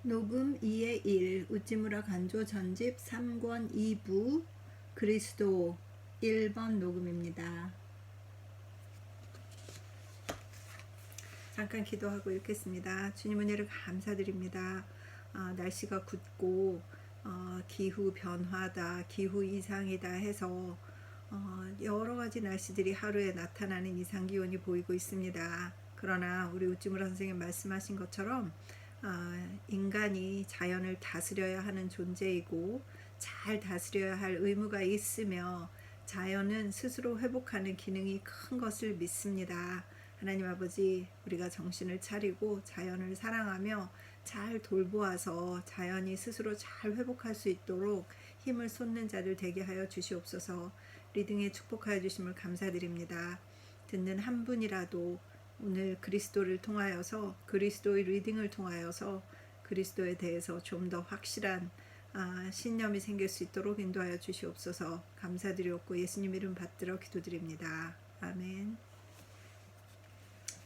녹음 2의 1 우찌무라 간조 전집 3권 2부 그리스도 1번 녹음입니다. 잠깐 기도하고 읽겠습니다. 주님 은혜를 감사드립니다. 날씨가 굳고 기후 변화다, 기후 이상이다 해서 여러 가지 날씨들이 하루에 나타나는 이상 기온이 보이고 있습니다. 그러나 우리 우찌무라 선생님 말씀하신 것처럼 인간이 자연을 다스려야 하는 존재이고 잘 다스려야 할 의무가 있으며 자연은 스스로 회복하는 기능이 큰 것을 믿습니다. 하나님 아버지, 우리가 정신을 차리고 자연을 사랑하며 잘 돌보아서 자연이 스스로 잘 회복할 수 있도록 힘을 쏟는 자들 되게 하여 주시옵소서. 리딩에 축복하여 주심을 감사드립니다. 듣는 한 분이라도 오늘 그리스도를 통하여서, 그리스도의 리딩을 통하여서 그리스도에 대해서 좀 더 확실한 신념이 생길 수 있도록 인도하여 주시옵소서. 감사드리옵고 예수님 이름 받들어 기도드립니다. 아멘.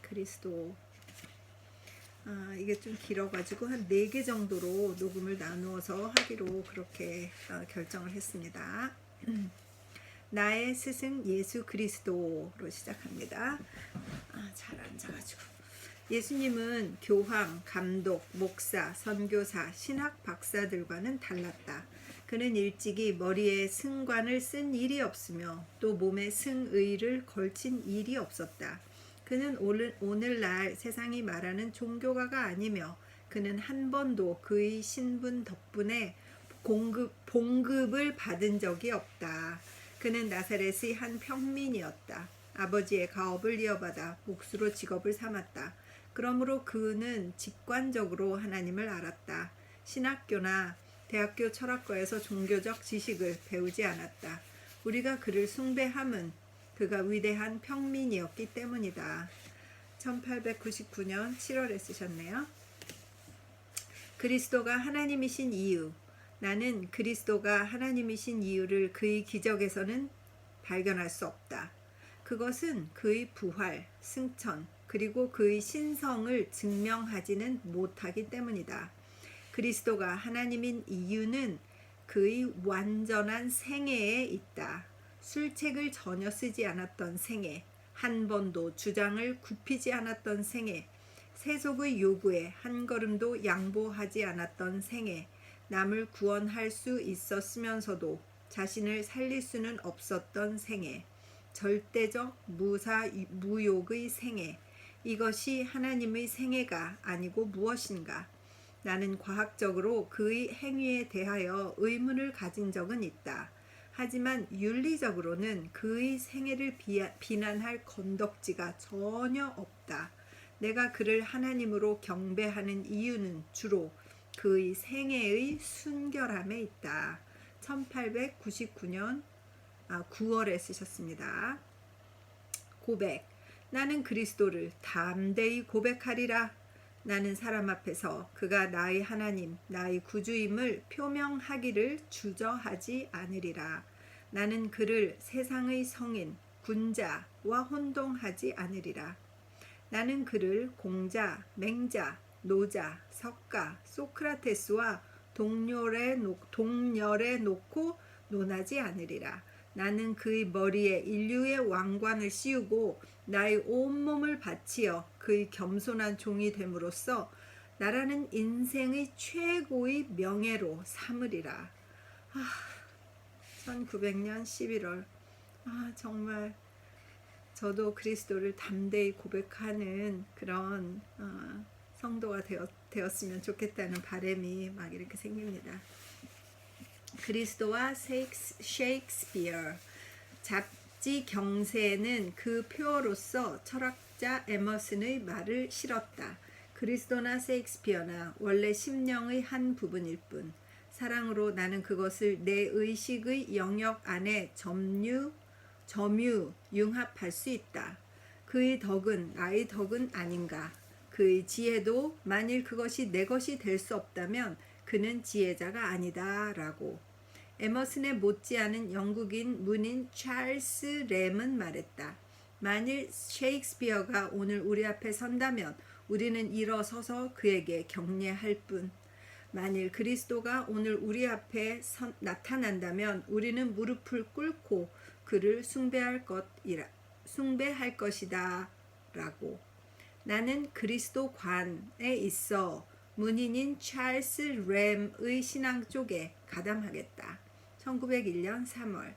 그리스도. 이게 좀 길어가지고 한 4개 정도로 녹음을 나누어서 하기로 그렇게 결정을 했습니다. 나의 스승 예수 그리스도로 시작합니다. 잘 앉아가지고. 예수님은 교황, 감독, 목사, 선교사, 신학 박사들과는 달랐다. 그는 일찍이 머리에 승관을 쓴 일이 없으며 또 몸에 승의를 걸친 일이 없었다. 그는 오늘날 세상이 말하는 종교가가 아니며 그는 한 번도 그의 신분 덕분에 봉급을 받은 적이 없다. 그는 나사렛의 한 평민이었다. 아버지의 가업을 이어받아 몫으로 직업을 삼았다. 그러므로 그는 직관적으로 하나님을 알았다. 신학교나 대학교 철학과에서 종교적 지식을 배우지 않았다. 우리가 그를 숭배함은 그가 위대한 평민이었기 때문이다. 1899년 7월에 쓰셨네요. 그리스도가 하나님이신 이유. 나는 그리스도가 하나님이신 이유를 그의 기적에서는 발견할 수 없다. 그것은 그의 부활, 승천, 그리고 그의 신성을 증명하지는 못하기 때문이다. 그리스도가 하나님인 이유는 그의 완전한 생애에 있다. 술책을 전혀 쓰지 않았던 생애, 한 번도 주장을 굽히지 않았던 생애, 세속의 요구에 한 걸음도 양보하지 않았던 생애, 남을 구원할 수 있었으면서도 자신을 살릴 수는 없었던 생애, 절대적 무욕의 생애. 이것이 하나님의 생애가 아니고 무엇인가? 나는 과학적으로 그의 행위에 대하여 의문을 가진 적은 있다. 하지만 윤리적으로는 그의 생애를 비난할 건덕지가 전혀 없다. 내가 그를 하나님으로 경배하는 이유는 주로 그의 생애의 순결함에 있다. 1899년 9월에 쓰셨습니다. 고백. 나는 그리스도를 담대히 고백하리라. 나는 사람 앞에서 그가 나의 하나님, 나의 구주임을 표명하기를 주저하지 않으리라. 나는 그를 세상의 성인, 군자와 혼동하지 않으리라. 나는 그를 공자, 맹자, 노자, 석가, 소크라테스와 동렬에 놓고 논하지 않으리라. 나는 그의 머리에 인류의 왕관을 씌우고 나의 온몸을 바치어 그의 겸손한 종이 됨으로써 나라는 인생의 최고의 명예로 삼으리라. 1900년 11월. 정말 저도 그리스도를 담대히 고백하는 그런 성도가 되었으면 좋겠다는 바람이 막 이렇게 생깁니다. 그리스도와 셰익스피어. 잡지 경세는 그 표어로서 철학자 에머슨의 말을 실었다. 그리스도나 셰익스피어나 원래 심령의 한 부분일 뿐. 사랑으로 나는 그것을 내 의식의 영역 안에 융합할 수 있다. 그의 덕은 나의 덕은 아닌가. 그의 지혜도 만일 그것이 내 것이 될 수 없다면 그는 지혜자가 아니다 라고. 에머슨에 못지않은 영국인 문인 찰스 램은 말했다. 만일 셰익스피어가 오늘 우리 앞에 선다면 우리는 일어서서 그에게 경례할 뿐. 만일 그리스도가 오늘 우리 앞에 나타난다면 우리는 무릎을 꿇고 그를 숭배할 것이다 라고. 나는 그리스도관에 있어 문인인 찰스 램의 신앙 쪽에 가담하겠다. 1901년 3월.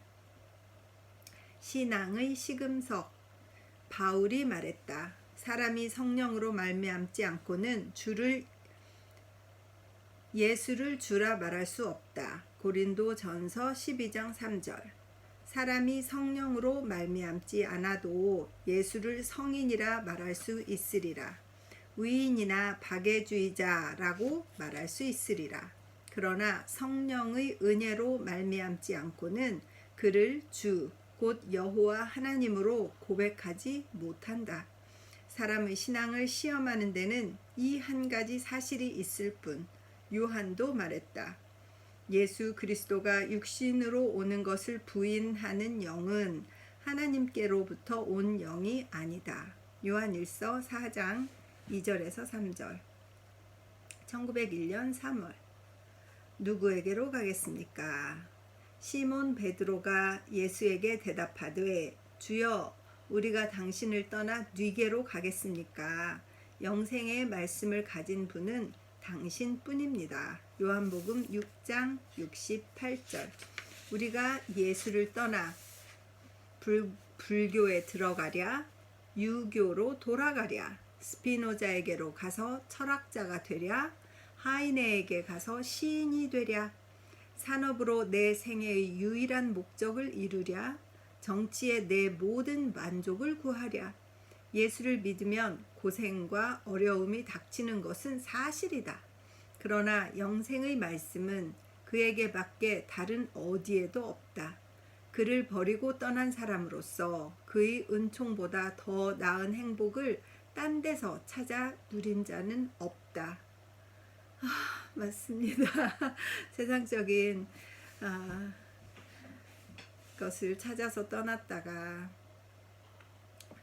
신앙의 시금석. 바울이 말했다. 사람이 성령으로 말미암지 않고는 예수를 주라 말할 수 없다. 고린도전서 12장 3절. 사람이 성령으로 말미암지 않아도 예수를 성인이라 말할 수 있으리라. 위인이나 박애주의자라고 말할 수 있으리라. 그러나 성령의 은혜로 말미암지 않고는 그를 주, 곧 여호와 하나님으로 고백하지 못한다. 사람의 신앙을 시험하는 데는 이 한 가지 사실이 있을 뿐. 요한도 말했다. 예수 그리스도가 육신으로 오는 것을 부인하는 영은 하나님께로부터 온 영이 아니다. 요한일서 4장 2절에서 3절. 1901년 3월. 누구에게로 가겠습니까? 시몬 베드로가 예수에게 대답하되 주여 우리가 당신을 떠나 뉘게로 가겠습니까? 영생의 말씀을 가진 분은 당신뿐입니다. 요한복음 6장 68절. 우리가 예수를 떠나 불교에 들어가랴, 유교로 돌아가랴, 스피노자에게로 가서 철학자가 되랴, 하이네에게 가서 시인이 되랴, 산업으로 내 생애의 유일한 목적을 이루랴, 정치에 내 모든 만족을 구하랴. 예수를 믿으면 고생과 어려움이 닥치는 것은 사실이다. 그러나 영생의 말씀은 그에게 밖에 다른 어디에도 없다. 그를 버리고 떠난 사람으로서 그의 은총보다 더 나은 행복을 딴 데서 찾아 누린 자는 없다. 맞습니다. 세상적인 것을 찾아서 떠났다가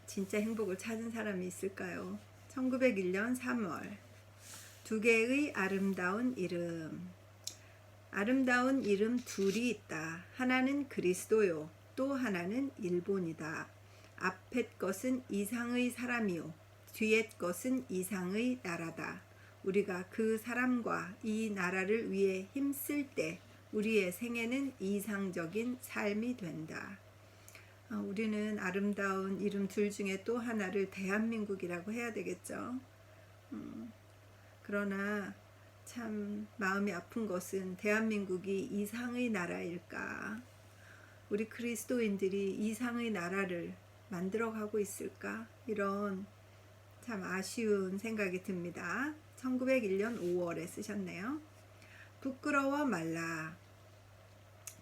진짜 행복을 찾은 사람이 있을까요? 1901년 3월. 두 개의 아름다운 이름. 아름다운 이름 둘이 있다. 하나는 그리스도요, 또 하나는 일본이다. 앞의 것은 이상의 사람이요, 뒤의 것은 이상의 나라다. 우리가 그 사람과 이 나라를 위해 힘쓸 때 우리의 생애는 이상적인 삶이 된다. 우리는 아름다운 이름 둘 중에 또 하나를 대한민국이라고 해야 되겠죠. 그러나 참 마음이 아픈 것은 대한민국이 이상의 나라일까? 우리 그리스도인들이 이상의 나라를 만들어가고 있을까? 이런 참 아쉬운 생각이 듭니다. 1901년 5월에 쓰셨네요. 부끄러워 말라.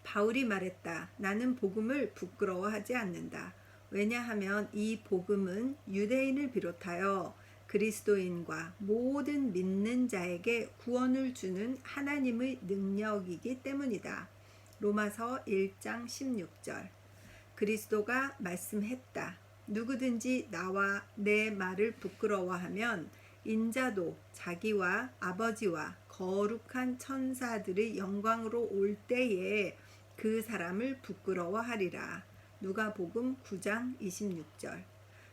바울이 말했다. 나는 복음을 부끄러워하지 않는다. 왜냐하면 이 복음은 유대인을 비롯하여 그리스도인과 모든 믿는 자에게 구원을 주는 하나님의 능력이기 때문이다. 로마서 1장 16절. 그리스도가 말씀했다. 누구든지 나와 내 말을 부끄러워하면 인자도 자기와 아버지와 거룩한 천사들의 영광으로 올 때에 그 사람을 부끄러워하리라. 누가복음 9장 26절.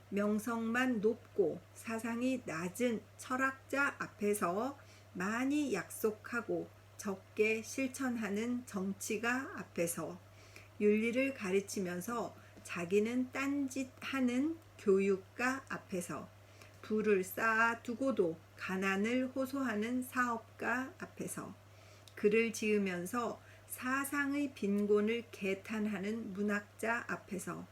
명성만 높고 사상이 낮은 철학자 앞에서 많이 약속하고 적게 실천하는 정치가 앞에서 윤리를 가르치면서 자기는 딴짓하는 교육가 앞에서 부를 쌓아두고도 가난을 호소하는 사업가 앞에서 글을 지으면서 사상의 빈곤을 개탄하는 문학자 앞에서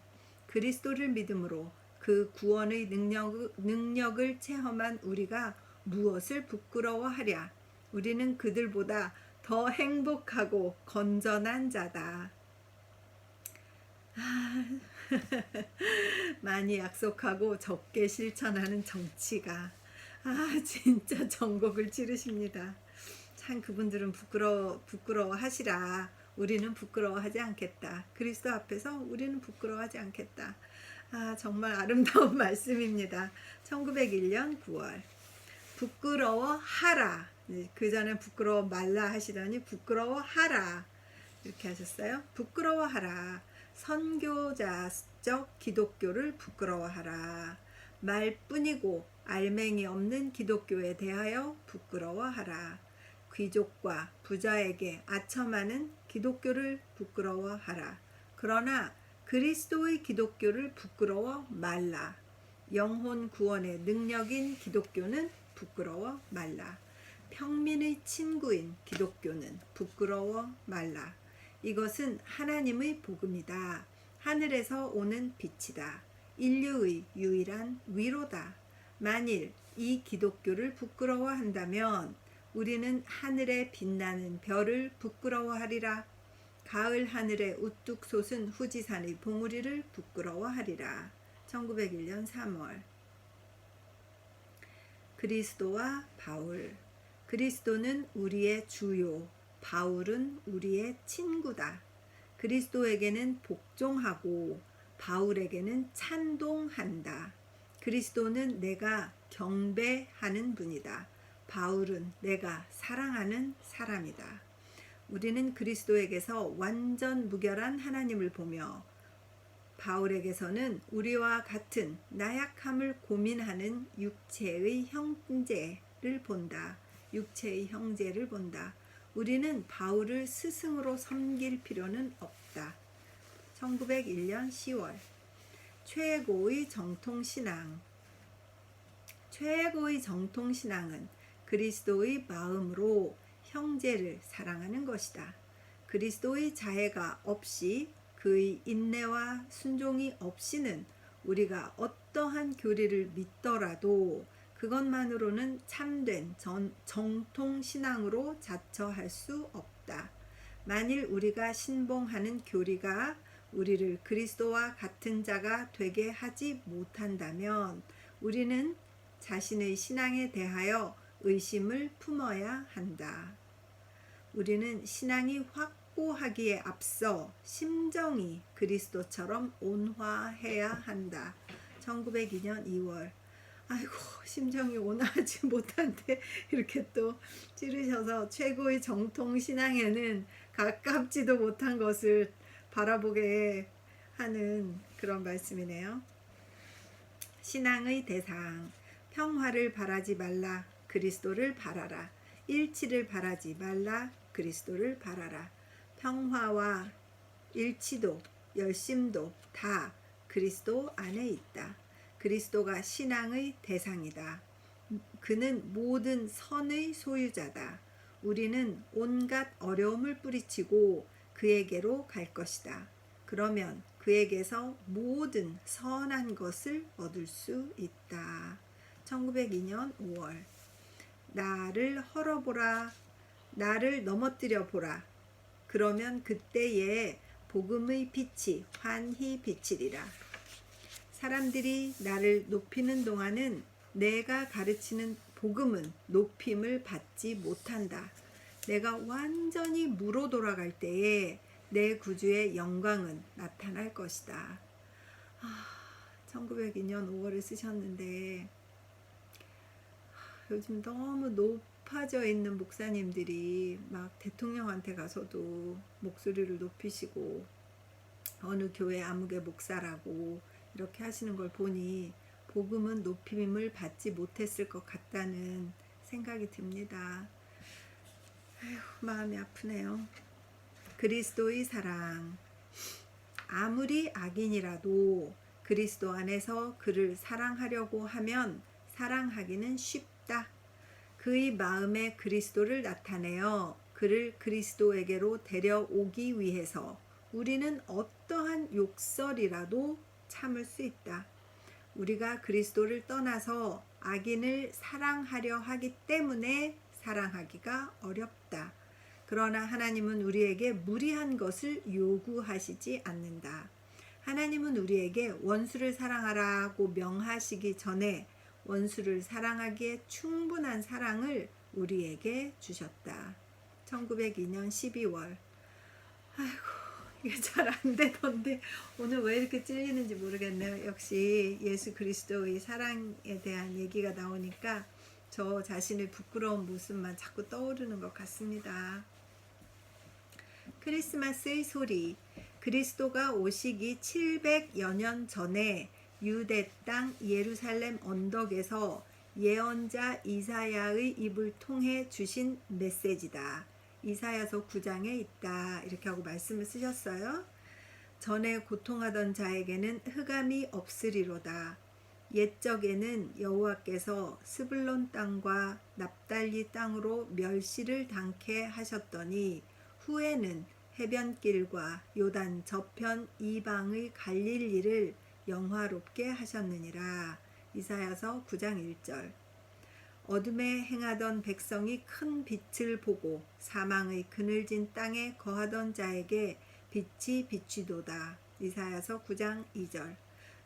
그리스도를 믿음으로 그 구원의 능력을 체험한 우리가 무엇을 부끄러워하랴. 우리는 그들보다 더 행복하고 건전한 자다. 많이 약속하고 적게 실천하는 정치가 진짜 전곡을 치르십니다. 참 그분들은 부끄러워하시라. 우리는 부끄러워하지 않겠다. 그리스도 앞에서 우리는 부끄러워하지 않겠다. 정말 아름다운 말씀입니다. 1901년 9월. 부끄러워하라. 그 전에 부끄러워 말라 하시더니 부끄러워하라 이렇게 하셨어요. 부끄러워하라. 선교자적 기독교를 부끄러워하라. 말뿐이고 알맹이 없는 기독교에 대하여 부끄러워하라. 귀족과 부자에게 아첨하는 기독교를 부끄러워하라. 그러나 그리스도의 기독교를 부끄러워 말라. 영혼 구원의 능력인 기독교는 부끄러워 말라. 평민의 친구인 기독교는 부끄러워 말라. 이것은 하나님의 복음이다. 하늘에서 오는 빛이다. 인류의 유일한 위로다. 만일 이 기독교를 부끄러워한다면 우리는 하늘에 빛나는 별을 부끄러워하리라. 가을 하늘에 우뚝 솟은 후지산의 봉우리를 부끄러워하리라. 1901년 3월. 그리스도와 바울. 그리스도는 우리의 주요, 바울은 우리의 친구다. 그리스도에게는 복종하고 바울에게는 찬동한다. 그리스도는 내가 경배하는 분이다. 바울은 내가 사랑하는 사람이다. 우리는 그리스도에게서 완전 무결한 하나님을 보며 바울에게서는 우리와 같은 나약함을 고민하는 육체의 형제를 본다. 육체의 형제를 본다. 우리는 바울을 스승으로 섬길 필요는 없다. 1901년 10월. 최고의 정통신앙. 최고의 정통신앙은 그리스도의 마음으로 형제를 사랑하는 것이다. 그리스도의 자애가 없이 그의 인내와 순종이 없이는 우리가 어떠한 교리를 믿더라도 그것만으로는 참된 정통신앙으로 자처할 수 없다. 만일 우리가 신봉하는 교리가 우리를 그리스도와 같은 자가 되게 하지 못한다면 우리는 자신의 신앙에 대하여 의심을 품어야 한다. 우리는 신앙이 확고하기에 앞서 심정이 그리스도처럼 온화해야 한다. 1902년 2월. 아이고, 심정이 온화하지 못한데 이렇게 또 찌르셔서 최고의 정통신앙에는 가깝지도 못한 것을 바라보게 하는 그런 말씀이네요. 신앙의 대상. 평화를 바라지 말라. 그리스도를 바라라. 일치를 바라지 말라. 그리스도를 바라라. 평화와 일치도 열심도 다 그리스도 안에 있다. 그리스도가 신앙의 대상이다. 그는 모든 선의 소유자다. 우리는 온갖 어려움을 뿌리치고 그에게로 갈 것이다. 그러면 그에게서 모든 선한 것을 얻을 수 있다. 1902년 5월. 나를 헐어보라. 나를 넘어뜨려 보라. 그러면 그때에 복음의 빛이 환히 비치리라. 사람들이 나를 높이는 동안은 내가 가르치는 복음은 높임을 받지 못한다. 내가 완전히 무로 돌아갈 때에 내 구주의 영광은 나타날 것이다. 1902년 5월에 쓰셨는데 요즘 너무 높아져 있는 목사님들이 막 대통령한테 가서도 목소리를 높이시고 어느 교회 아무개 목사라고 이렇게 하시는 걸 보니 복음은 높임을 받지 못했을 것 같다는 생각이 듭니다. 아휴, 마음이 아프네요. 그리스도의 사랑. 아무리 악인이라도 그리스도 안에서 그를 사랑하려고 하면 사랑하기는 쉽다. 그의 마음에 그리스도를 나타내어 그를 그리스도에게로 데려오기 위해서 우리는 어떠한 욕설이라도 참을 수 있다. 우리가 그리스도를 떠나서 악인을 사랑하려 하기 때문에 사랑하기가 어렵다. 그러나 하나님은 우리에게 무리한 것을 요구하시지 않는다. 하나님은 우리에게 원수를 사랑하라고 명하시기 전에 원수를 사랑하기에 충분한 사랑을 우리에게 주셨다. 1902년 12월. 아이고, 이게 잘 안 되던데 오늘 왜 이렇게 찔리는지 모르겠네요. 역시 예수 그리스도의 사랑에 대한 얘기가 나오니까 저 자신의 부끄러운 모습만 자꾸 떠오르는 것 같습니다. 크리스마스의 소리. 그리스도가 오시기 700여 년 전에 유대 땅 예루살렘 언덕에서 예언자 이사야의 입을 통해 주신 메시지다. 이사야서 9장에 있다. 이렇게 하고 말씀을 쓰셨어요. 전에 고통하던 자에게는 흑암이 없으리로다. 옛적에는 여호와께서 스불론 땅과 납달리 땅으로 멸시를 당케 하셨더니 후에는 해변길과 요단 저편 이방의 갈릴리를 영화롭게 하셨느니라. 이사야서 9장 1절. 어둠에 행하던 백성이 큰 빛을 보고 사망의 그늘진 땅에 거하던 자에게 빛이 비추도다. 이사야서 9장 2절.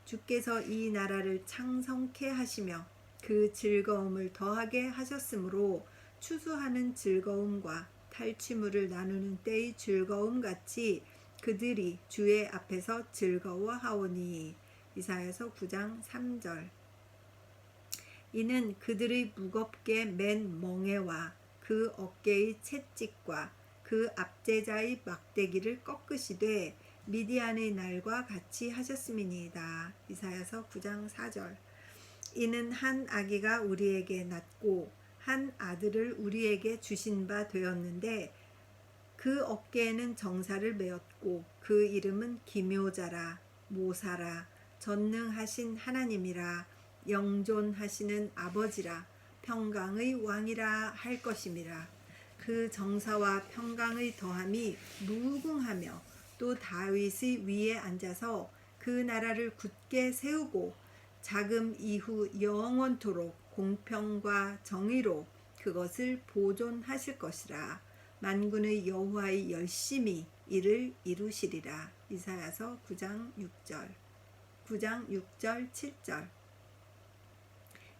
주께서 이 나라를 창성케 하시며 그 즐거움을 더하게 하셨으므로 추수하는 즐거움과 탈취물을 나누는 때의 즐거움 같이 그들이 주의 앞에서 즐거워하오니. 이사야서 9장 3절. 이는 그들의 무겁게 맨 멍에와 그 어깨의 채찍과 그 압제자의 막대기를 꺾으시되 미디안의 날과 같이 하셨음이니이다. 이사야서 9장 4절. 이는 한 아기가 우리에게 낳고 한 아들을 우리에게 주신 바 되었는데 그 어깨에는 정사를 메었고 그 이름은 기묘자라 모사라 전능하신 하나님이라 영존하시는 아버지라 평강의 왕이라 할 것임이라. 그 정사와 평강의 더함이 무궁하며 또 다윗의 위에 앉아서 그 나라를 굳게 세우고 자금 이후 영원토록 공평과 정의로 그것을 보존하실 것이라. 만군의 여호와의 열심히 이를 이루시리라. 이사야서 9장 6절 7절.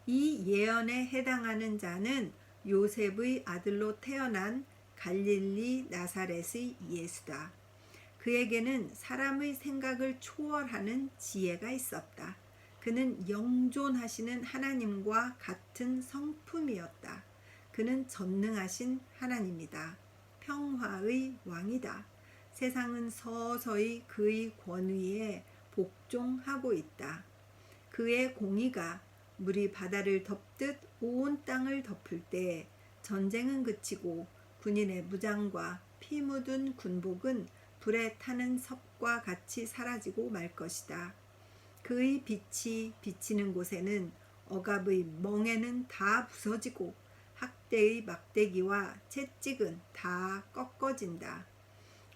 이 예언에 해당하는 자는 요셉의 아들로 태어난 갈릴리 나사렛의 예수다. 그에게는 사람의 생각을 초월하는 지혜가 있었다. 그는 영존하시는 하나님과 같은 성품이었다. 그는 전능하신 하나님이다. 평화의 왕이다. 세상은 서서히 그의 권위에 복종하고 있다. 그의 공의가 물이 바다를 덮듯 온 땅을 덮을 때 전쟁은 그치고 군인의 무장과 피 묻은 군복은 불에 타는 섭과 같이 사라지고 말 것이다. 그의 빛이 비치는 곳에는 억압의 멍에는 다 부서지고 학대의 막대기와 채찍은 다 꺾어진다.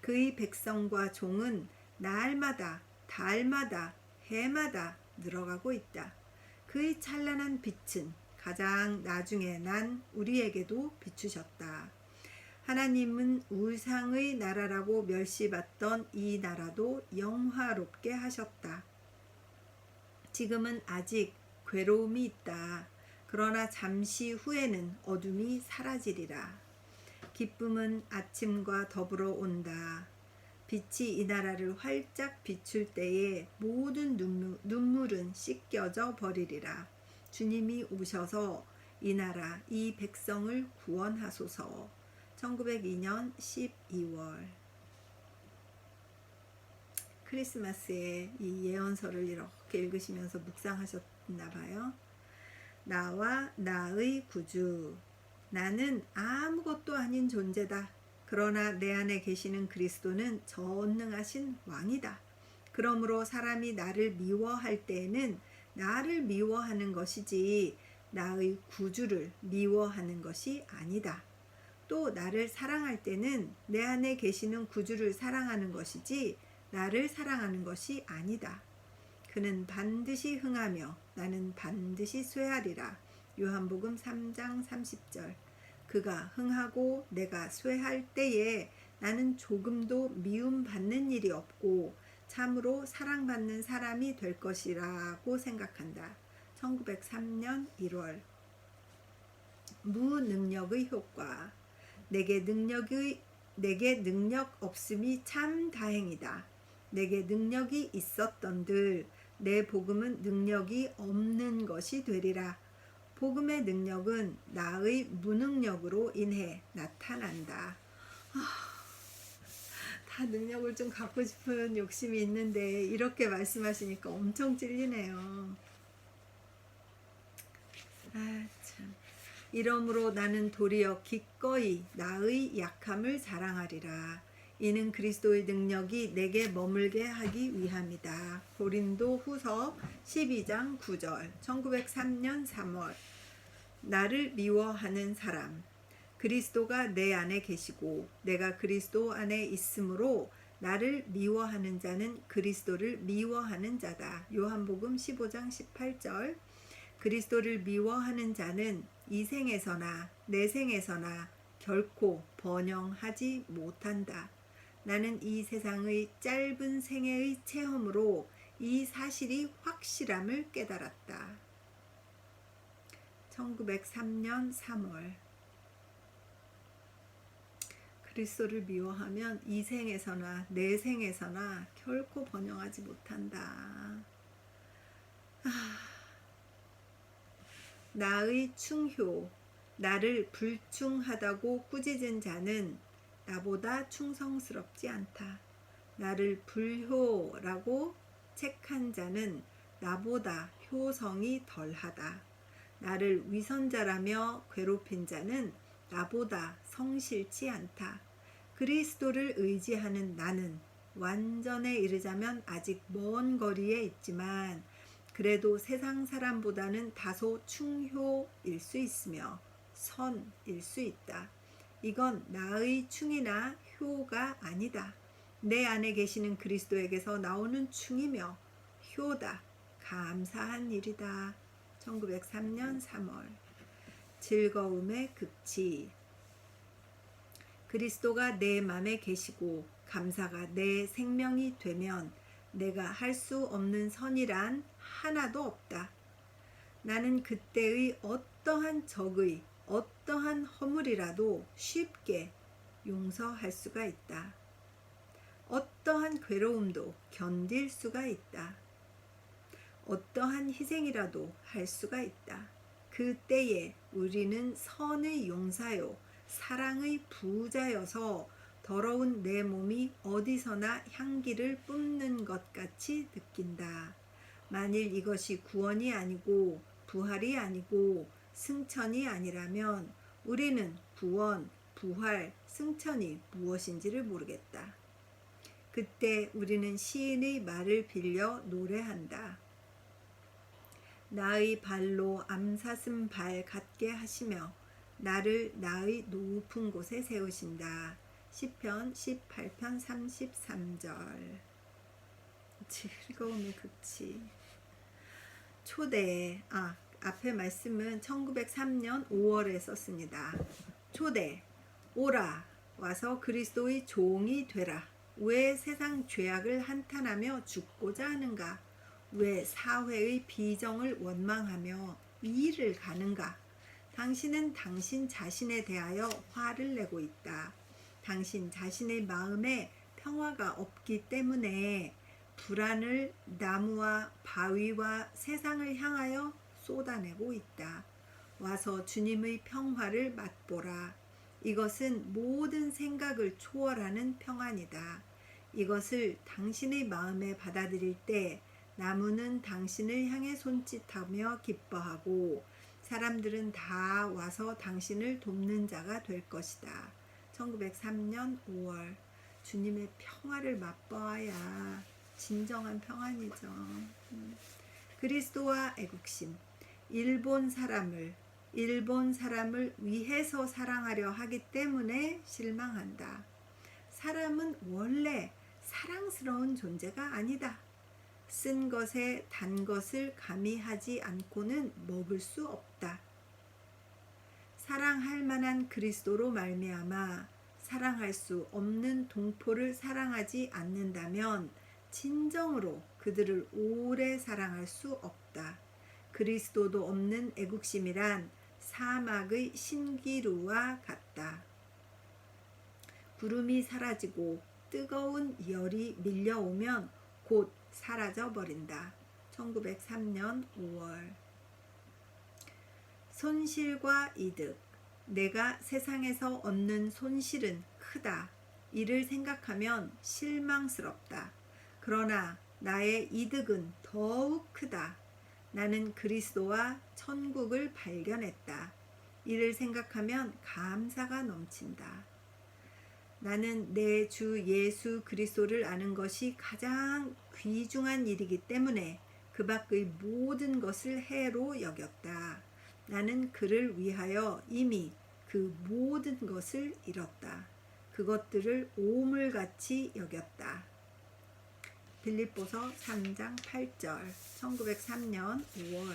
그의 백성과 종은 날마다 달마다 해마다 늘어가고 있다. 그의 찬란한 빛은 가장 나중에 난 우리에게도 비추셨다. 하나님은 우상의 나라라고 멸시받던 이 나라도 영화롭게 하셨다. 지금은 아직 괴로움이 있다. 그러나 잠시 후에는 어둠이 사라지리라. 기쁨은 아침과 더불어 온다. 빛이 이 나라를 활짝 비출 때에 모든 눈물은 씻겨져 버리리라. 주님이 오셔서 이 나라, 이 백성을 구원하소서. 1902년 12월. 크리스마스에 이 예언서를 이렇게 읽으시면서 묵상하셨나 봐요. 나와 나의 구주. 나는 아무것도 아닌 존재다. 그러나 내 안에 계시는 그리스도는 전능하신 왕이다. 그러므로 사람이 나를 미워할 때에는 나를 미워하는 것이지 나의 구주를 미워하는 것이 아니다. 또 나를 사랑할 때는 내 안에 계시는 구주를 사랑하는 것이지 나를 사랑하는 것이 아니다. 그는 반드시 흥하며 나는 반드시 쇠하리라. 요한복음 3장 30절. 그가 흥하고 내가 쇠할 때에 나는 조금도 미움받는 일이 없고 참으로 사랑받는 사람이 될 것이라고 생각한다. 1903년 1월. 무능력의 효과. 내게 능력 없음이 참 다행이다. 내게 능력이 있었던들 내 복음은 능력이 없는 것이 되리라. 복음의 능력은 나의 무능력으로 인해 나타난다. 다 능력을 좀 갖고 싶은 욕심이 있는데 이렇게 말씀하시니까 엄청 찔리네요. 참. 이러므로 나는 도리어 기꺼이 나의 약함을 자랑하리라. 이는 그리스도의 능력이 내게 머물게 하기 위함이다. 고린도 후서 12장 9절. 1903년 3월. 나를 미워하는 사람. 그리스도가 내 안에 계시고 내가 그리스도 안에 있으므로 나를 미워하는 자는 그리스도를 미워하는 자다. 요한복음 15장 18절. 그리스도를 미워하는 자는 이 생에서나 내 생에서나 결코 번영하지 못한다. 나는 이 세상의 짧은 생애의 체험으로 이 사실이 확실함을 깨달았다. 1903년 3월. 그리스도를 미워하면 이 생에서나 내 생에서나 결코 번영하지 못한다. 나의 충효, 나를 불충하다고 꾸짖은 자는 나보다 충성스럽지 않다. 나를 불효라고 책한 자는 나보다 효성이 덜하다. 나를 위선자라며 괴롭힌 자는 나보다 성실치 않다. 그리스도를 의지하는 나는 완전에 이르자면 아직 먼 거리에 있지만 그래도 세상 사람보다는 다소 충효일 수 있으며 선일 수 있다. 이건 나의 충이나 효가 아니다. 내 안에 계시는 그리스도에게서 나오는 충이며 효다. 감사한 일이다. 1903년 3월. 즐거움의 극치. 그리스도가 내 맘에 계시고 감사가 내 생명이 되면 내가 할 수 없는 선이란 하나도 없다. 나는 그때의 어떠한 적의 어떠한 허물이라도 쉽게 용서할 수가 있다. 어떠한 괴로움도 견딜 수가 있다. 어떠한 희생이라도 할 수가 있다. 그때에 우리는 선의 용사요 사랑의 부자여서 더러운 내 몸이 어디서나 향기를 뿜는 것 같이 느낀다. 만일 이것이 구원이 아니고 부활이 아니고 승천이 아니라면 우리는 구원, 부활, 승천이 무엇인지를 모르겠다. 그때 우리는 시인의 말을 빌려 노래한다. 나의 발로 암사슴 발 같게 하시며 나를 나의 높은 곳에 세우신다. 시편 18편 33절. 즐거움의 극치. 초대. 앞에 말씀은 1903년 5월에 썼습니다. 초대. 오라. 와서 그리스도의 종이 되라. 왜 세상 죄악을 한탄하며 죽고자 하는가? 왜 사회의 비정을 원망하며 이 일을 가는가? 당신은 당신 자신에 대하여 화를 내고 있다. 당신 자신의 마음에 평화가 없기 때문에 불안을 나무와 바위와 세상을 향하여 쏟아내고 있다. 와서 주님의 평화를 맛보라. 이것은 모든 생각을 초월하는 평안이다. 이것을 당신의 마음에 받아들일 때 나무는 당신을 향해 손짓하며 기뻐하고 사람들은 다 와서 당신을 돕는 자가 될 것이다. 1903년 5월. 주님의 평화를 맛보아야 진정한 평안이죠. 그리스도와 애국심. 일본 사람을 위해서 사랑하려 하기 때문에 실망한다. 사람은 원래 사랑스러운 존재가 아니다. 쓴 것에 단 것을 가미하지 않고는 먹을 수 없다. 사랑할 만한 그리스도로 말미암아 사랑할 수 없는 동포를 사랑하지 않는다면 진정으로 그들을 오래 사랑할 수 없다. 그리스도도 없는 애국심이란 사막의 신기루와 같다. 구름이 사라지고 뜨거운 열이 밀려오면 곧 사라져 버린다. 1903년 5월. 손실과 이득, 내가 세상에서 얻는 손실은 크다. 이를 생각하면 실망스럽다. 그러나 나의 이득은 더욱 크다. 나는 그리스도와 천국을 발견했다. 이를 생각하면 감사가 넘친다. 나는 내 주 예수 그리스도를 아는 것이 가장 귀중한 일이기 때문에 그 밖의 모든 것을 해로 여겼다. 나는 그를 위하여 이미 그 모든 것을 잃었다. 그것들을 오물같이 여겼다. 빌립보서 3장 8절 1903년 5월.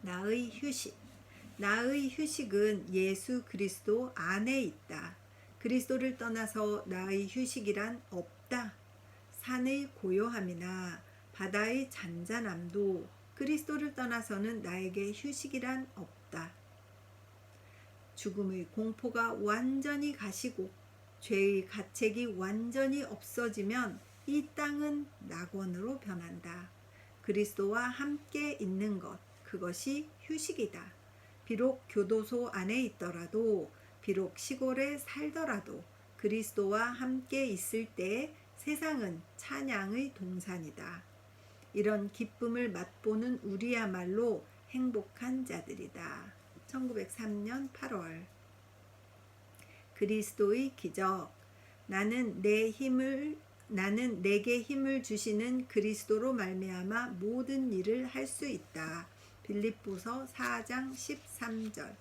나의 휴식. 나의 휴식은 예수 그리스도 안에 있다. 그리스도를 떠나서 나의 휴식이란 없다. 산의 고요함이나 바다의 잔잔함도 그리스도를 떠나서는 나에게 휴식이란 없다. 죽음의 공포가 완전히 가시고 죄의 가책이 완전히 없어지면 이 땅은 낙원으로 변한다. 그리스도와 함께 있는 것, 그것이 휴식이다. 비록 교도소 안에 있더라도, 비록 시골에 살더라도 그리스도와 함께 있을 때 세상은 찬양의 동산이다. 이런 기쁨을 맛보는 우리야말로 행복한 자들이다. 1903년 8월. 그리스도의 기적. 나는 내게 힘을 주시는 그리스도로 말미암아 모든 일을 할 수 있다. 빌립보서 4장 13절.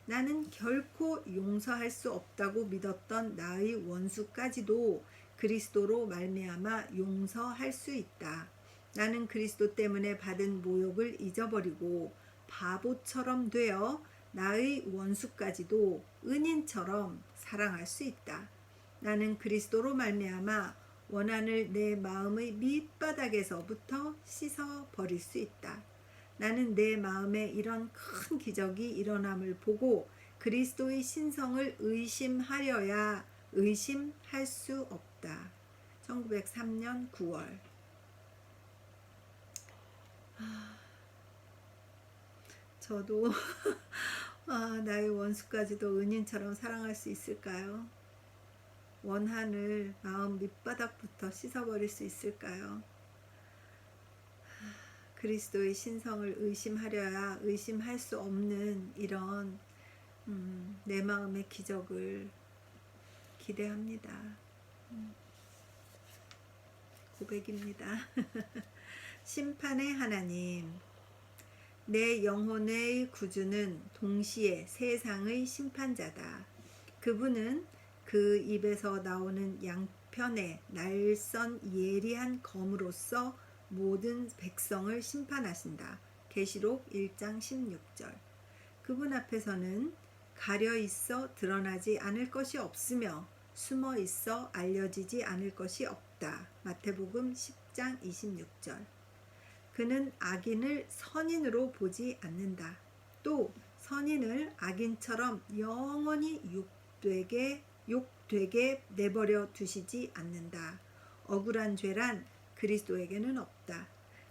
나는 결코 용서할 수 없다고 믿었던 나의 원수까지도 그리스도로 말미암아 용서할 수 있다. 나는 그리스도 때문에 받은 모욕을 잊어버리고 바보처럼 되어 나의 원수까지도 은인처럼 사랑할 수 있다. 나는 그리스도로 말미암아 원한을 내 마음의 밑바닥에서부터 씻어버릴 수 있다. 나는 내 마음에 이런 큰 기적이 일어남을 보고 그리스도의 신성을 의심하려야 의심할 수 없다. 1903년 9월. 저도 나의 원수까지도 은인처럼 사랑할 수 있을까요? 원한을 마음 밑바닥부터 씻어버릴 수 있을까요? 그리스도의 신성을 의심하려야 의심할 수 없는 이런 내 마음의 기적을 기대합니다. 고백입니다. 심판의 하나님, 내 영혼의 구주는 동시에 세상의 심판자다. 그분은 그 입에서 나오는 양편의 날선 예리한 검으로써 모든 백성을 심판하신다. 계시록 1장 16절. 그분 앞에서는 가려 있어 드러나지 않을 것이 없으며 숨어 있어 알려지지 않을 것이 없다. 마태복음 10장 26절. 그는 악인을 선인으로 보지 않는다. 또 선인을 악인처럼 영원히 욕되게 내버려 두시지 않는다. 억울한 죄란 그리스도에게는 없다.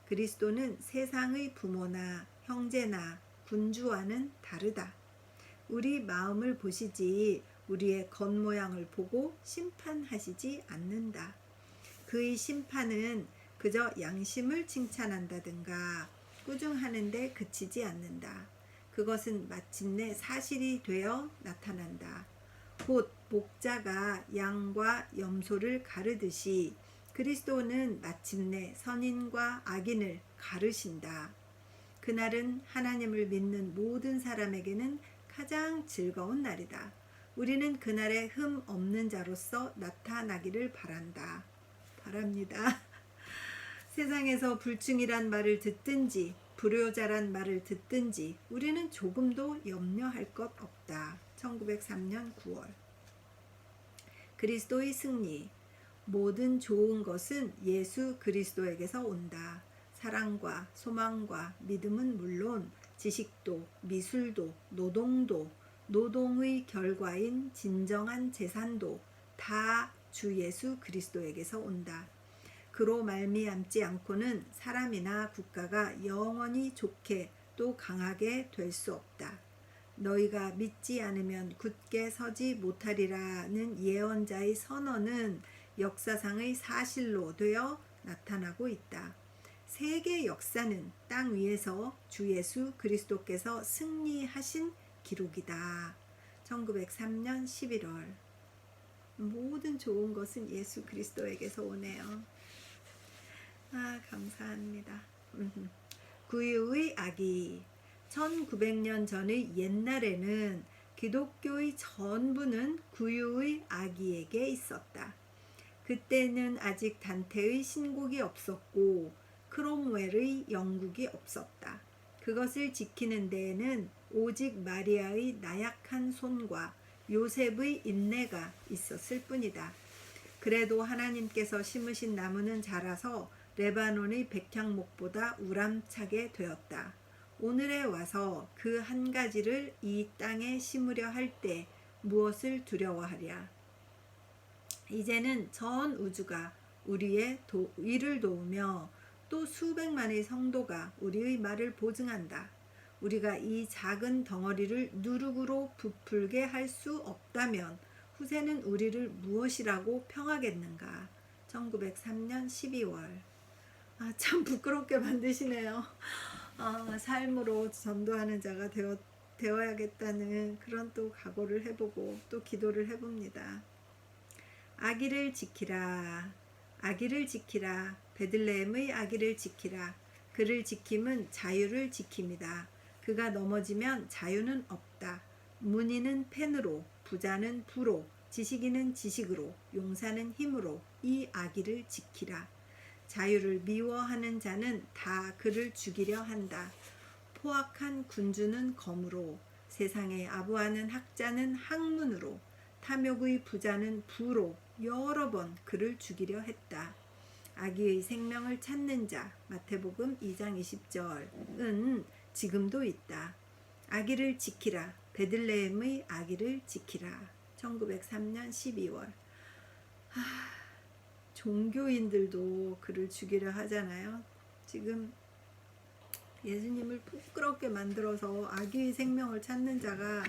그리스도는 세상의 부모나 형제나 군주와는 다르다. 우리 마음을 보시지 우리의 겉모양을 보고 심판하시지 않는다. 그의 심판은 그저 양심을 칭찬한다든가 꾸중하는데 그치지 않는다. 그것은 마침내 사실이 되어 나타난다. 곧 목자가 양과 염소를 가르듯이 그리스도는 마침내 선인과 악인을 가르신다. 그날은 하나님을 믿는 모든 사람에게는 가장 즐거운 날이다. 우리는 그날에 흠 없는 자로서 나타나기를 바랍니다. 세상에서 불충이란 말을 듣든지 불효자란 말을 듣든지 우리는 조금도 염려할 것 없다. 1903년 9월. 그리스도의 승리. 모든 좋은 것은 예수 그리스도에게서 온다. 사랑과 소망과 믿음은 물론 지식도 미술도 노동도 노동의 결과인 진정한 재산도 다 주 예수 그리스도에게서 온다. 그로 말미암지 않고는 사람이나 국가가 영원히 좋게 또 강하게 될 수 없다. 너희가 믿지 않으면 굳게 서지 못하리라는 예언자의 선언은 역사상의 사실로 되어 나타나고 있다. 세계 역사는 땅 위에서 주 예수 그리스도께서 승리하신 기록이다. 1903년 11월. 모든 좋은 것은 예수 그리스도에게서 오네요. 감사합니다. 구유의 아기. 1900년 전의 옛날에는 기독교의 전부는 구유의 아기에게 있었다. 그때는 아직 단테의 신곡이 없었고 크롬웰의 영국이 없었다. 그것을 지키는 데에는 오직 마리아의 나약한 손과 요셉의 인내가 있었을 뿐이다. 그래도 하나님께서 심으신 나무는 자라서 레바논의 백향목보다 우람차게 되었다. 오늘에 와서 그 한 가지를 이 땅에 심으려 할 때 무엇을 두려워하랴. 이제는 전 우주가 우리의 위를 도우며 또 수백만의 성도가 우리의 말을 보증한다. 우리가 이 작은 덩어리를 누룩으로 부풀게 할 수 없다면 후세는 우리를 무엇이라고 평하겠는가. 1903년 12월. 참 부끄럽게 만드시네요. 삶으로 전도하는 자가 되어야겠다는 그런 또 각오를 해보고 또 기도를 해봅니다. 아기를 지키라. 아기를 지키라. 베들레헴의 아기를 지키라. 그를 지킴은 자유를 지킴이다. 그가 넘어지면 자유는 없다. 문의는 펜으로, 부자는 부로, 지식인은 지식으로, 용사는 힘으로 이 아기를 지키라. 자유를 미워하는 자는 다 그를 죽이려 한다. 포악한 군주는 검으로, 세상에 아부하는 학자는 학문으로, 탐욕의 부자는 부로 여러 번 그를 죽이려 했다. 아기의 생명을 찾는 자, 마태복음 2장 20절은 지금도 있다. 아기를 지키라. 베들레헴의 아기를 지키라. 1903년 12월. 종교인들도 그를 죽이려 하잖아요. 지금 예수님을 부끄럽게 만들어서 아기의 생명을 찾는 자가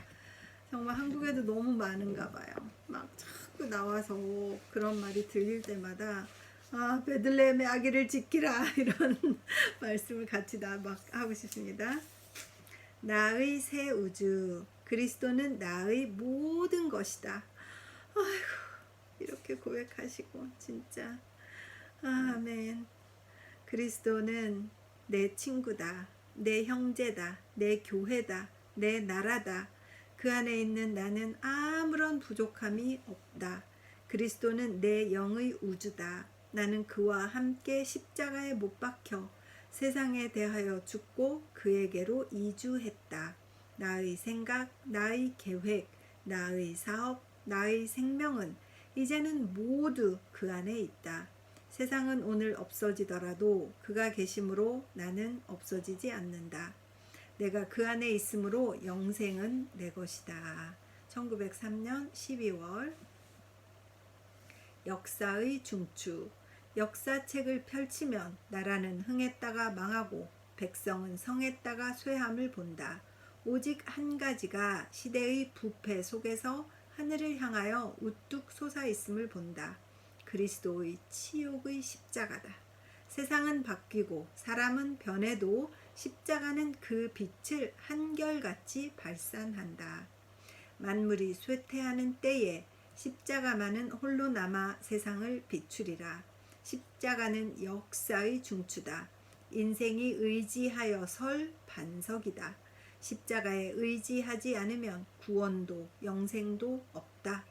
정말 한국에도 너무 많은가 봐요. 막 자꾸 나와서 그런 말이 들릴 때마다 베들레헴의 아기를 지키라 이런 말씀을 같이 막 하고 싶습니다. 나의 새 우주, 그리스도는 나의 모든 것이다. 아이고, 이렇게 고백하시고 진짜 아멘. 그리스도는 내 친구다, 내 형제다, 내 교회다, 내 나라다. 그 안에 있는 나는 아무런 부족함이 없다. 그리스도는 내 영의 우주다. 나는 그와 함께 십자가에 못 박혀 세상에 대하여 죽고 그에게로 이주했다. 나의 생각, 나의 계획, 나의 사업, 나의 생명은 이제는 모두 그 안에 있다. 세상은 오늘 없어지더라도 그가 계심으로 나는 없어지지 않는다. 내가 그 안에 있으므로 영생은 내 것이다. 1903년 12월. 역사의 중추. 역사책을 펼치면 나라는 흥했다가 망하고 백성은 성했다가 쇠함을 본다. 오직 한 가지가 시대의 부패 속에서 하늘을 향하여 우뚝 솟아있음을 본다. 그리스도의 치욕의 십자가다. 세상은 바뀌고 사람은 변해도 십자가는 그 빛을 한결같이 발산한다. 만물이 쇠퇴하는 때에 십자가만은 홀로 남아 세상을 비추리라. 십자가는 역사의 중추다. 인생이 의지하여 설 반석이다. 십자가에 의지하지 않으면 구원도 영생도 없다.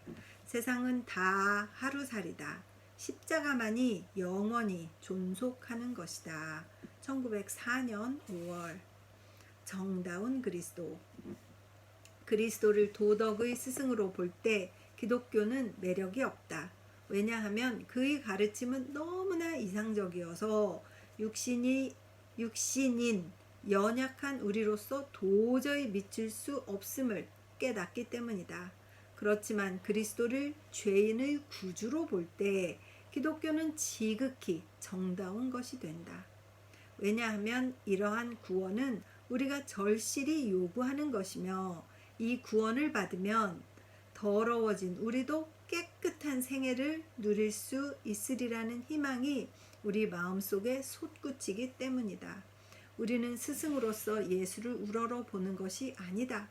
세상은 다 하루살이다. 십자가만이 영원히 존속하는 것이다. 1904년 5월. 정다운 그리스도. 그리스도를 도덕의 스승으로 볼 때 기독교는 매력이 없다. 왜냐하면 그의 가르침은 너무나 이상적이어서 육신인 연약한 우리로서 도저히 믿을 수 없음을 깨닫기 때문이다. 그렇지만 그리스도를 죄인의 구주로 볼 때 기독교는 지극히 정다운 것이 된다. 왜냐하면 이러한 구원은 우리가 절실히 요구하는 것이며 이 구원을 받으면 더러워진 우리도 깨끗한 생애를 누릴 수 있으리라는 희망이 우리 마음속에 솟구치기 때문이다. 우리는 스승으로서 예수를 우러러 보는 것이 아니다.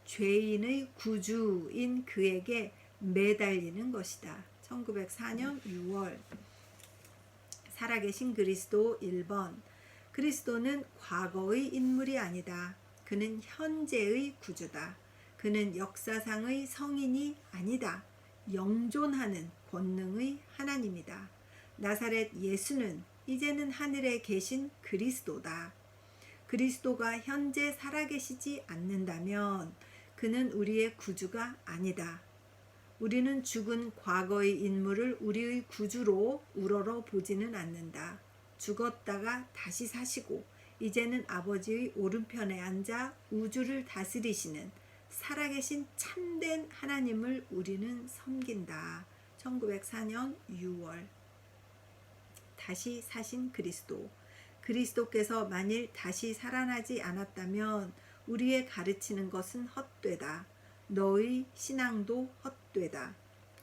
죄인의 구주인 그에게 매달리는 것이다. 1904년 6월. 살아계신 그리스도 1번. 그리스도는 과거의 인물이 아니다. 그는 현재의 구주다. 그는 역사상의 성인이 아니다. 영존하는 권능의 하나님이다. 나사렛 예수는 이제는 하늘에 계신 그리스도다. 그리스도가 현재 살아계시지 않는다면 그는 우리의 구주가 아니다. 우리는 죽은 과거의 인물을 우리의 구주로 우러러 보지는 않는다. 죽었다가 다시 사시고 이제는 아버지의 오른편에 앉아 우주를 다스리시는 살아계신 참된 하나님을 우리는 섬긴다. 1904년 6월. 다시 사신 그리스도. 그리스도께서 만일 다시 살아나지 않았다면 우리의 가르치는 것은 헛되다. 너의 신앙도 헛되다.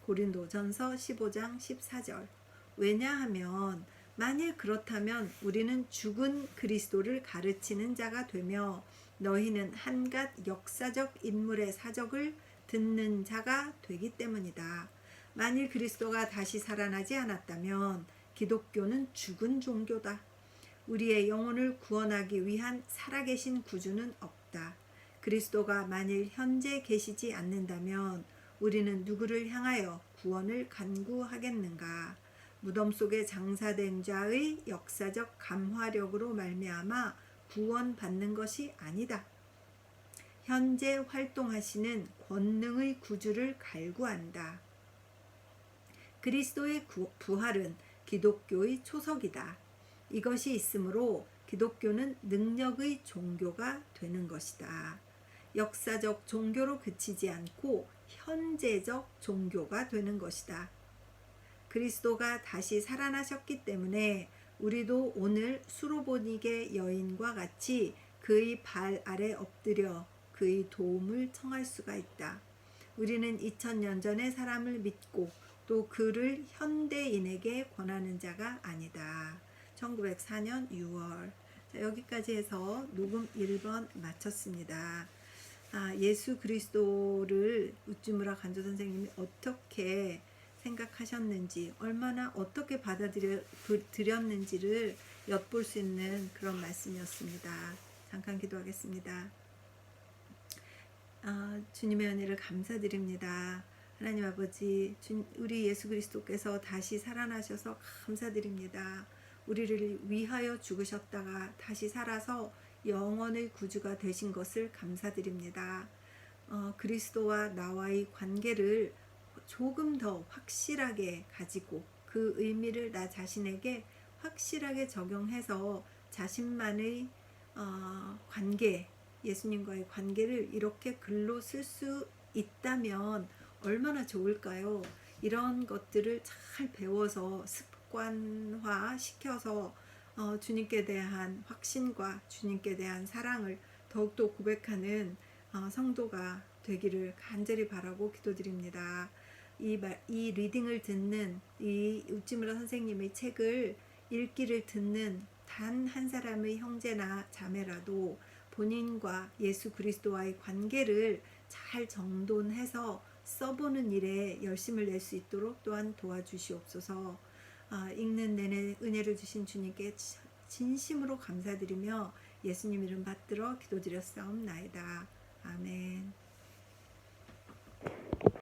고린도전서 15장 14절. 왜냐하면 만일 그렇다면 우리는 죽은 그리스도를 가르치는 자가 되며 너희는 한갓 역사적 인물의 사적을 듣는 자가 되기 때문이다. 만일 그리스도가 다시 살아나지 않았다면 기독교는 죽은 종교다. 우리의 영혼을 구원하기 위한 살아계신 구주는 없다. 그리스도가 만일 현재 계시지 않는다면 우리는 누구를 향하여 구원을 간구하겠는가? 무덤 속에 장사된 자의 역사적 감화력으로 말미암아 구원받는 것이 아니다. 현재 활동하시는 권능의 구주를 갈구한다. 그리스도의 부활은 기독교의 초석이다. 이것이 있으므로 기독교는 능력의 종교가 되는 것이다. 역사적 종교로 그치지 않고 현재적 종교가 되는 것이다. 그리스도가 다시 살아나셨기 때문에 우리도 오늘 수로보니게 여인과 같이 그의 발 아래 엎드려 그의 도움을 청할 수가 있다. 우리는 2000년 전의 사람을 믿고 또 그를 현대인에게 권하는 자가 아니다. 1904년 6월. 자, 여기까지 해서 녹음 1번 마쳤습니다. 예수 그리스도를 우찌무라 간조 선생님이 어떻게 생각하셨는지, 얼마나 어떻게 받아들였는지를 엿볼 수 있는 그런 말씀이었습니다. 잠깐 기도하겠습니다. 주님의 은혜를 감사드립니다. 하나님 아버지, 우리 예수 그리스도께서 다시 살아나셔서 감사드립니다. 우리를 위하여 죽으셨다가 다시 살아서 영원의 구주가 되신 것을 감사드립니다. 그리스도와 나와의 관계를 조금 더 확실하게 가지고 그 의미를 나 자신에게 확실하게 적용해서 자신만의 관계, 예수님과의 관계를 이렇게 글로 쓸 수 있다면 얼마나 좋을까요? 이런 것들을 잘 배워서 습관화 시켜서 주님께 대한 확신과 주님께 대한 사랑을 더욱더 고백하는 성도가 되기를 간절히 바라고 기도드립니다. 이 리딩을 듣는 이 우찌무라 선생님의 책을 읽기를 듣는 단 한 사람의 형제나 자매라도 본인과 예수 그리스도와의 관계를 잘 정돈해서 써보는 일에 열심을 낼 수 있도록 또한 도와주시옵소서. 읽는 내내 은혜를 주신 주님께 진심으로 감사드리며 예수님 이름 받들어 기도드렸사옵나이다. 아멘.